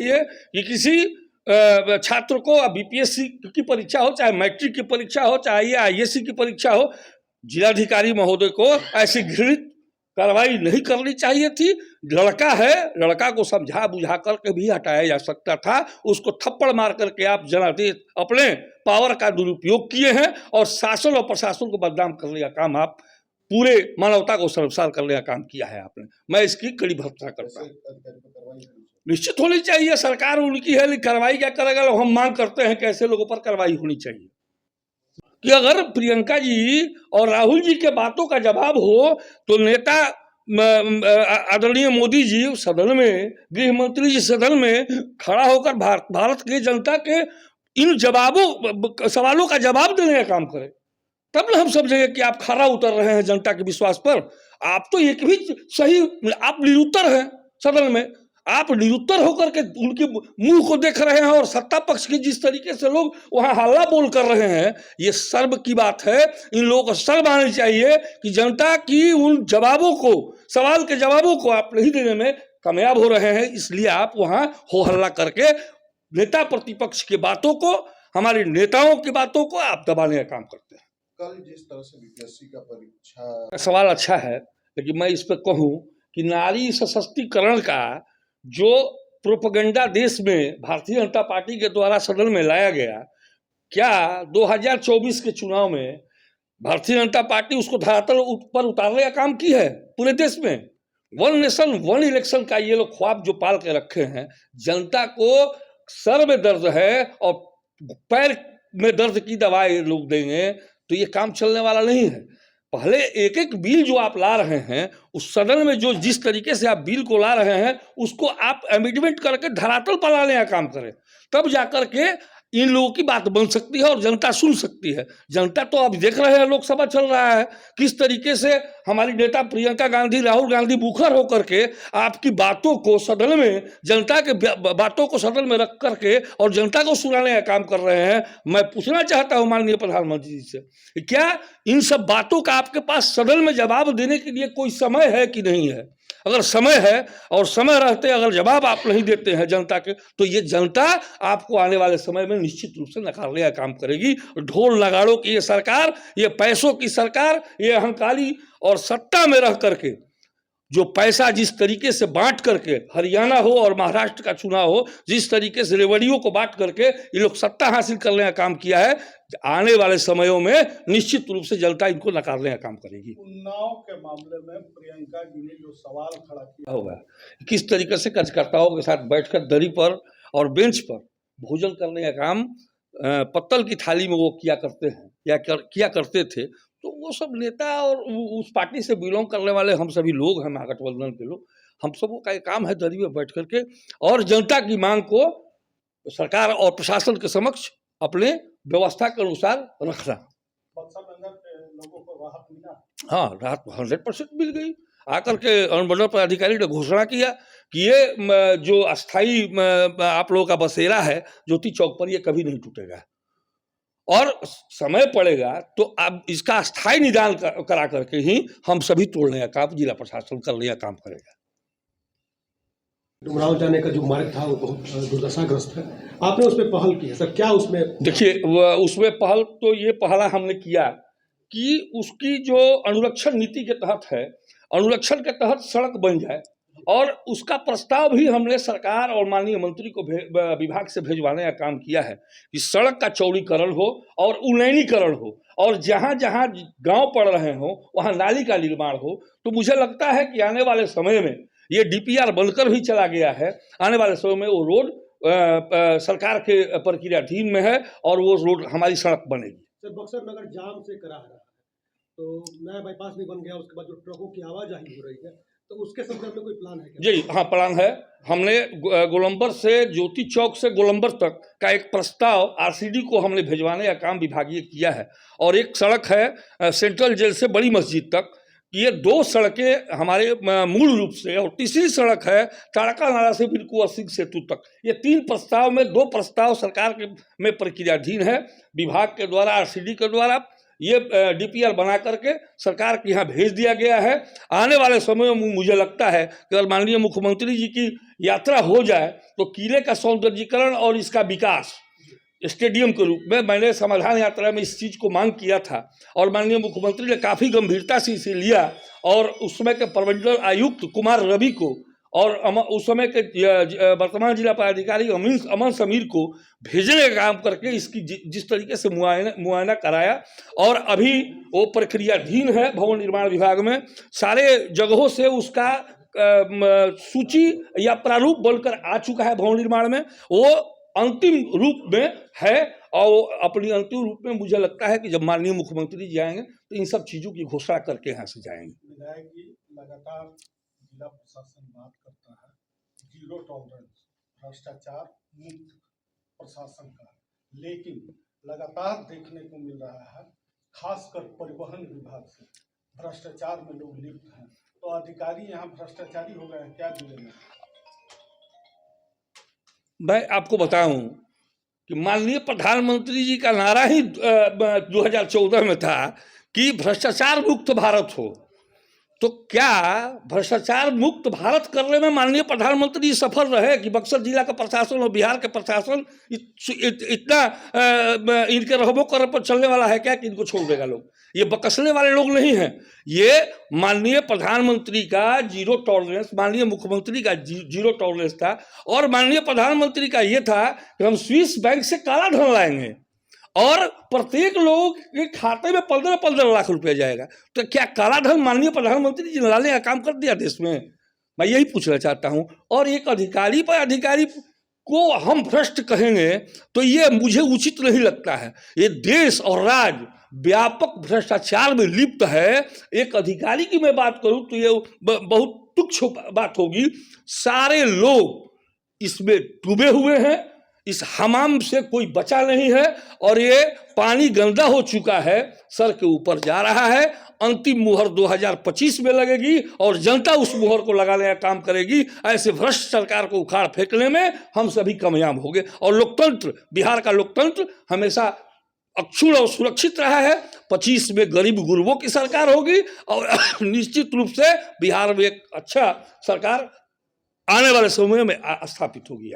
चाहिए कि किसी छात्र को बीपीएससी की परीक्षा हो, चाहे मैट्रिक की परीक्षा हो, चाहे आईएससी की परीक्षा हो, जिलाधिकारी महोदय को ऐसी घृणित कार्रवाई नहीं करनी चाहिए थी। लड़का है, लड़का को समझा बुझा करके भी हटाया जा सकता था। उसको थप्पड़ मार करके आप जनादेश अपने पावर का दुरुपयोग किए हैं और शासन और प्रशासन को बदनाम करने का काम, आप पूरे मानवता को शर्मसार करने का काम किया है आपने। मैं इसकी कड़ी भर्त्सना करता हूँ। निश्चित होनी चाहिए, सरकार उनकी है, कार्रवाई क्या करेगा? हम मांग करते हैं कि ऐसे लोगों पर कार्रवाई होनी चाहिए कि अगर प्रियंका जी और राहुल जी के बातों का जवाब हो तो नेता आदरणीय मोदी जी सदन में, गृह मंत्री जी सदन में खड़ा होकर भारत की जनता के इन सवालों का जवाब देने का काम करें, तब ना हम समझेंगे कि आप खरा उतर रहे हैं जनता के विश्वास पर। आप तो एक भी सही, आप निरुत्तर हैं सदन में, आप निरुत्तर होकर के उनके मुंह को देख रहे हैं और सत्ता पक्ष की जिस तरीके से लोग वहां हल्ला बोल कर रहे हैं, ये शर्म की बात है। इन लोगों को शर्म आनी चाहिए कि जनता की उन जवाबों को, सवाल के जवाबों को आप नहीं देने में कामयाब हो रहे हैं, इसलिए आप वहां हो हल्ला करके नेता प्रतिपक्ष की बातों को, हमारे नेताओं की बातों को आप दबाने का काम करते हैं। कल जिस तरह से बीपीएससी का परीक्षा, सवाल अच्छा है, लेकिन मैं इस पर कहूं कि नारी सशक्तिकरण का जो प्रोपेगेंडा देश में भारतीय जनता पार्टी के द्वारा सदन में लाया गया, क्या 2024 के चुनाव में भारतीय जनता पार्टी उसको धरातल पर उतारने का काम की है? पूरे देश में वन नेशन वन इलेक्शन का ये लोग ख्वाब जो पाल के रखे हैं, जनता को सर में दर्द है और पैर में दर्द की दवाई लोग देंगे, तो ये काम चलने वाला नहीं है। पहले एक एक बिल जो आप ला रहे हैं, उस सदन में जो जिस तरीके से आप बिल को ला रहे हैं, उसको आप एमेंडमेंट करके धरातल पर लाने का काम करें, तब जाकर के इन लोगों की बात बन सकती है और जनता सुन सकती है। जनता तो अब देख रहे हैं, लोकसभा चल रहा है, किस तरीके से हमारी नेता प्रियंका गांधी, राहुल गांधी मुखर होकर के आपकी बातों को सदन में, जनता के बातों को सदन में रख करके और जनता को सुनाने का काम कर रहे हैं। मैं पूछना चाहता हूं माननीय प्रधानमंत्री जी से, क्या इन सब बातों का आपके पास सदन में जवाब देने के लिए कोई समय है कि नहीं है? अगर समय है और समय रहते अगर जवाब आप नहीं देते हैं जनता के, तो ये जनता आपको आने वाले समय में निश्चित रूप से नकारने का काम करेगी। ढोल नगाड़ों की ये सरकार, ये पैसों की सरकार, ये अहंकारी और सत्ता में रह करके जो पैसा जिस तरीके से बांट करके, हरियाणा हो और महाराष्ट्र का चुनाव हो, जिस तरीके से रेवड़ियों को बांट करके ये लोग सत्ता हासिल करने का काम किया है, आने वाले समयों में निश्चित रूप से जनता इनको नकारने का काम करेगी। उन्नाव के मामले में प्रियंका जी ने जो सवाल खड़ा किया होगा, किस तरीके से कार्यकर्ताओं के साथ बैठकर दरी पर और बेंच पर भोजन करने का काम पत्तल की थाली में वो किया करते हैं या किया करते थे, तो वो सब नेता और उस पार्टी से बिलोंग करने वाले हम सभी लोग हैं, महागठबंधन के लोग, हम सबको का काम है दरी में बैठ करके और जनता की मांग को सरकार और प्रशासन के समक्ष अपने व्यवस्था के अनुसार रखना। लोगों को राहत मिला? हाँ, राहत 100% मिल गई। आकर के अनुमंडल पदाधिकारी ने घोषणा किया कि ये जो अस्थाई आप लोगों का बसेरा है ज्योति चौक पर, ये कभी नहीं टूटेगा और समय पड़ेगा तो अब इसका स्थायी निदान करा करके ही हम सभी तोड़ने का काम जिला प्रशासन करने का काम करेगा। डुमराव जाने का जो मार्ग था वो बहुत दुर्दशाग्रस्त है, आपने उसमें पहल की है सर, क्या उसमें? देखिए, उसमें पहल तो ये पहला हमने किया कि उसकी जो अनुरक्षण नीति के तहत है, अनुरक्षण के तहत सड़क बन जाए और उसका प्रस्ताव भी हमने सरकार और माननीय मंत्री को विभाग से भेजवाने का काम किया है कि सड़क का चौड़ीकरण हो और उन्नयनीकरण हो और जहाँ जहाँ गांव पड़ रहे हो वहाँ नाली का निर्माण हो। तो मुझे लगता है कि आने वाले समय में ये डीपीआर बनकर भी चला गया है, आने वाले समय में वो रोड सरकार के प्रक्रियाधीन में है और वो रोड हमारी सड़क बनेगी। सर, बक्सर नगर जाम से करा रहा है, तो नया बाईपास भी बन गया, उसके बाद जो ट्रकों की आवाजाही हो रही है, तो उसके संदर्भ में कोई प्लान है क्या? जी हाँ, प्लान है। हमने गोलंबर से ज्योति चौक से गोलंबर तक का एक प्रस्ताव आरसीडी को हमने भेजवाने का काम विभागीय किया है और एक सड़क है सेंट्रल जेल से बड़ी मस्जिद तक। ये 2 सड़कें हमारे मूल रूप से, और तीसरी सड़क है ताड़का नाला से बिरकुआ सिंह सेतु तक। ये 3 प्रस्ताव में 2 प्रस्ताव सरकार के में प्रक्रियाधीन है, विभाग के द्वारा, आरसीडी के द्वारा। ये DPR बना करके सरकार के यहाँ भेज दिया गया है। आने वाले समय में मुझे लगता है कि अगर माननीय मुख्यमंत्री जी की यात्रा हो जाए तो किले का सौंदर्यीकरण और इसका विकास स्टेडियम के रूप में, मैंने समाधान यात्रा में इस चीज़ को मांग किया था और माननीय मुख्यमंत्री ने काफ़ी गंभीरता से इसे लिया और उस समय के प्रमंडल आयुक्त कुमार रवि को और उस समय के वर्तमान जिला पदाधिकारी अमन समीर को भेजने का काम करके इसकी जिस तरीके से मुआयना कराया और अभी वो प्रक्रियाधीन है भवन निर्माण विभाग में। सारे जगहों से उसका सूची या प्रारूप बनकर आ चुका है भवन निर्माण में, वो अंतिम रूप में है और अपनी अंतिम रूप में मुझे लगता है कि जब माननीय मुख्यमंत्री जी आएंगे तो इन सब चीज़ों की घोषणा करके यहाँ से जाएंगे। विधायक जी, लगातार जिला प्रशासन बात करता है जीरो टॉलरेंस भ्रष्टाचार मुक्त प्रशासन का, लेकिन लगातार देखने को मिल रहा है खासकर परिवहन विभाग से भ्रष्टाचार में लोग लिप्त हैं। तो अधिकारी यहाँ भ्रष्टाचारी हो गए हैं, क्या जिले में? मैं आपको बताऊं कि माननीय प्रधानमंत्री जी का नारा ही 2014 में था कि भ्रष्टाचार मुक्त भारत हो। तो क्या भ्रष्टाचार मुक्त भारत करने में माननीय प्रधानमंत्री सफल रहे कि बक्सर जिला का प्रशासन और बिहार के प्रशासन इतना इनके रहबो कर पर चलने वाला है क्या कि इनको छोड़ देगा लोग? ये बकसने वाले लोग नहीं हैं। ये माननीय प्रधानमंत्री का जीरो टॉलरेंस, माननीय मुख्यमंत्री का जीरो टॉलरेंस था और माननीय प्रधानमंत्री का ये था कि हम स्विस बैंक से काला धन लाएंगे और प्रत्येक लोग के खाते में 15-15 लाख रुपया जाएगा। तो क्या काला धन माननीय प्रधानमंत्री जी ने लाने का काम कर दिया देश में? मैं यही पूछना चाहता हूँ। और एक अधिकारी पर अधिकारी को हम भ्रष्ट कहेंगे तो ये मुझे उचित नहीं लगता है। ये देश और राज्य व्यापक भ्रष्टाचार में लिप्त है। एक अधिकारी की मैं बात करूं तो ये बहुत तुच्छ बात होगी। सारे लोग इसमें डूबे हुए हैं, इस हमाम से कोई बचा नहीं है और ये पानी गंदा हो चुका है, सर के ऊपर जा रहा है। अंतिम मुहर 2025 में लगेगी और जनता उस मुहर को लगाने का काम करेगी। ऐसे भ्रष्ट सरकार को उखाड़ फेंकने में हम सभी कामयाब होंगे और लोकतंत्र, बिहार का लोकतंत्र हमेशा अक्षुण्ण और सुरक्षित रहा है। 25 में गरीब गुरबों की सरकार होगी और निश्चित रूप से बिहार में एक अच्छा सरकार आने वाले समय में स्थापित होगी।